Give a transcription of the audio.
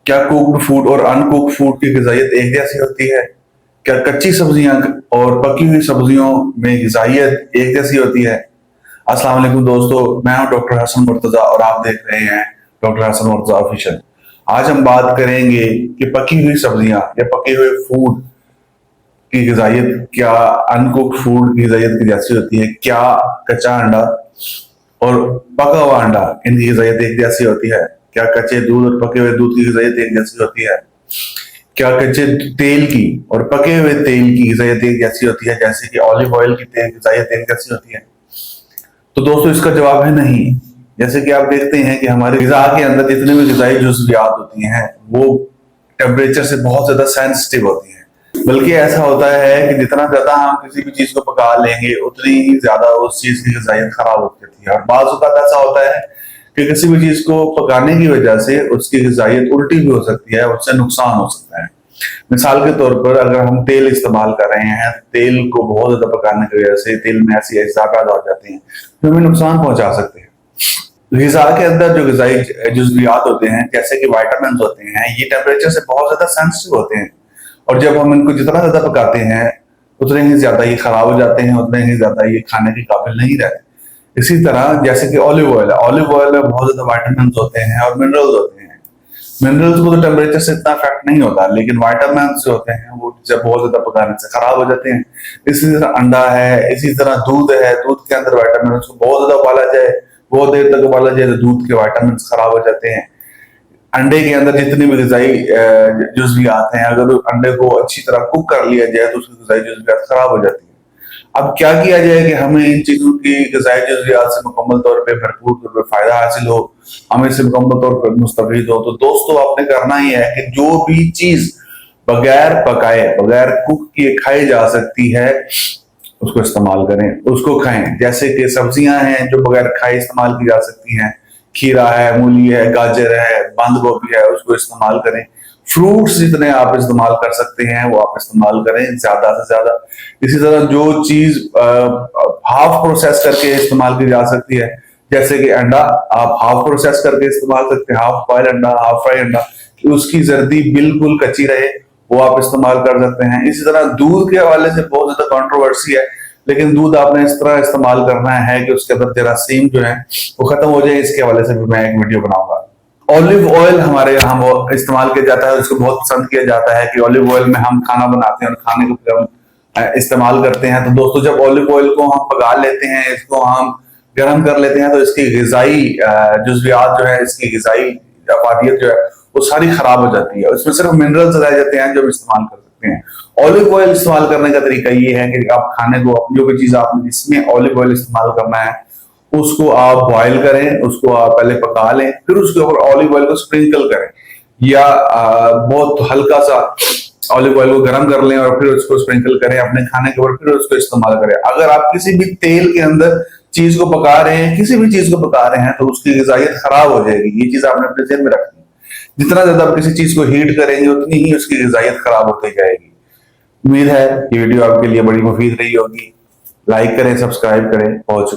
क्या cooked food और uncooked food की ग़िज़ाइयत एक जैसी होती है? क्या कच्ची सब्जियां और पकी हुई सब्जियों में ग़िज़ाइयत एक जैसी होती है? अस्सलाम वालेकुम दोस्तों, मैं हूं डॉक्टर हसन मुर्तज़ा और आप देख रहे हैं डॉक्टर हसन मुर्तज़ा ऑफिशियल। आज हम बात करेंगे कि पकी हुई सब्जियां या पके हुए फूड की ग़िज़ाइयत क्या अनकुक्ड फूड की ग़िज़ाइयत की जैसी होती है? क्या कच्चा अंडा और पका हुआ अंडा इनकी ग़िज़ाइयत एक जैसी होती है? क्या कच्चे दूध और पके हुए दूध की ग़िज़ाइयत एक जैसी होती है? क्या कच्चे तेल की और पके हुए तेल की ग़िज़ाइयत एक जैसी होती है, जैसे कि ऑलिव ऑयल की ग़िज़ाइयत एक जैसी होती है? तो दोस्तों इसका जवाब है नहीं। जैसे कि आप देखते हैं कि हमारे ग़िज़ा के अंदर जितने भी ग़िज़ाई जुज़वियात होती हैं वो टेम्परेचर से बहुत ज्यादा सेंसिटिव होती हैं। बल्कि ऐसा होता है कि जितना ज्यादा हम किसी भी चीज को पका लेंगे उतनी ही ज्यादा उस चीज की ग़िज़ाइयत खराब हो जाती है। और बाज़ औक़ात ऐसा होता है कि किसी भी चीज को पकाने की वजह से उसकी ग़िज़ाइयत उल्टी भी हो सकती है, उससे नुकसान हो सकता है। मिसाल के तौर पर अगर हम तेल इस्तेमाल कर रहे हैं, तेल को बहुत ज्यादा पकाने की वजह से तेल में ऐसी अज़्ज़ा पैदा हो जाते हैं जो हमें नुकसान पहुंचा सकते हैं। ग़िज़ा के अंदर जो ग़िज़ाई जुज़वियात होते हैं जैसे कि विटामिन होते हैं, ये टेम्परेचर से बहुत ज्यादा सेंसिटिव होते हैं और जब हम इनको जितना ज्यादा पकाते हैं उतने ही ज्यादा ये खराब हो जाते हैं, उतने ही ज्यादा ये खाने के काबिल नहीं रहते। इसी तरह जैसे कि ऑलिव ऑयल में बहुत ज्यादा विटामिन होते हैं और मिनरल्स होते हैं। मिनरल्स को तो टेम्परेचर से इतना इफेक्ट नहीं होता, लेकिन विटामिन जो होते हैं वो जब बहुत ज्यादा पकाने से खराब हो जाते हैं। इसी तरह अंडा है, इसी तरह दूध है, दूध के अंदर विटामिन को बहुत ज्यादा उबाला जाए, बहुत देर तक उबाला जाए तो दूध के विटामिन खराब हो जाते हैं। अंडे के अंदर जितनी भी ग़िज़ाई जुज़वियात हैं, अगर अंडे को अच्छी तरह कुक कर लिया जाए तो उसकी ग़िज़ाई जुज़वियात खराब हो जाती है। अब क्या किया जाए कि हमें इन चीजों की ग़िज़ाई जुज़वियात से मुकम्मल तौर पे भरपूर तौर पे फायदा हासिल हो, हमें इससे मुकम्मल तौर पर मुस्तफीद हो? तो दोस्तों आपने करना ही है कि जो भी चीज बगैर पकाए, बगैर कुक किए खाई जा सकती है उसको इस्तेमाल करें, उसको खाएं। जैसे कि सब्जियां हैं जो बगैर खाए इस्तेमाल की जा सकती हैं, खीरा है, मूली है, गाजर है, बंद गोभी है, उसको इस्तेमाल करें। फ्रूट्स जितने आप इस्तेमाल कर सकते हैं वो आप इस्तेमाल करें ज्यादा से ज्यादा। इसी तरह जो चीज हाफ प्रोसेस करके इस्तेमाल की जा सकती है, जैसे कि अंडा आप हाफ प्रोसेस करके इस्तेमाल सकते हैं, हाफ बॉयल अंडा, हाफ फ्राई अंडा, कि उसकी जर्दी बिल्कुल कच्ची रहे, वो आप इस्तेमाल कर सकते हैं। इसी तरह दूध के हवाले से बहुत ज्यादा कंट्रोवर्सी है, लेकिन दूध आपने इस तरह इस्तेमाल करना है कि उसके अंदर जरासीम जो है वो खत्म हो जाए। इसके हवाले से भी मैं एक वीडियो बनाऊंगा। ऑलिव ऑयल हमारे यहाँ वो इस्तेमाल किया जाता है, उसको बहुत पसंद किया जाता है कि ऑलिव ऑयल में हम खाना बनाते हैं और खाने को फिर हम इस्तेमाल करते हैं। तो दोस्तों जब ऑलिव ऑयल को हम पका लेते हैं, इसको हम गर्म कर लेते हैं तो इसकी ग़िज़ाई जुज़वियात जो है, इसकी ग़िज़ाई अफादियत जो है वो सारी खराब हो जाती है। उसमें सिर्फ मिनरल्स रह जाते हैं जो हम इस्तेमाल कर सकते हैं। ऑलिव ऑयल इस्तेमाल करने का तरीका ये है कि आप खाने को, जो भी चीज आपने जिसमें ऑलिव ऑयल इस्तेमाल करना है उसको आप बॉयल करें, उसको आप पहले पका लें, फिर उसके ऊपर ऑलिव ऑयल को स्प्रिंकल करें या बहुत हल्का सा ऑलिव ऑयल को गर्म कर लें और फिर उसको स्प्रिंकल करें अपने खाने के ऊपर, फिर उसको इस्तेमाल करें। अगर आप किसी भी तेल के अंदर चीज को पका रहे हैं, किसी भी चीज को पका रहे हैं, तो उसकी ग़िज़ाइयत खराब हो जाएगी। ये चीज आपने अपने ज़हन में रखनी है। जितना ज्यादा आप किसी चीज को हीट करेंगे उतनी ही उसकी ग़िज़ाइयत खराब होती जाएगी। उम्मीद है ये वीडियो आपके लिए बड़ी मुफीद रही होगी। लाइक करें, सब्सक्राइब करें। बहुत शुक्रिया।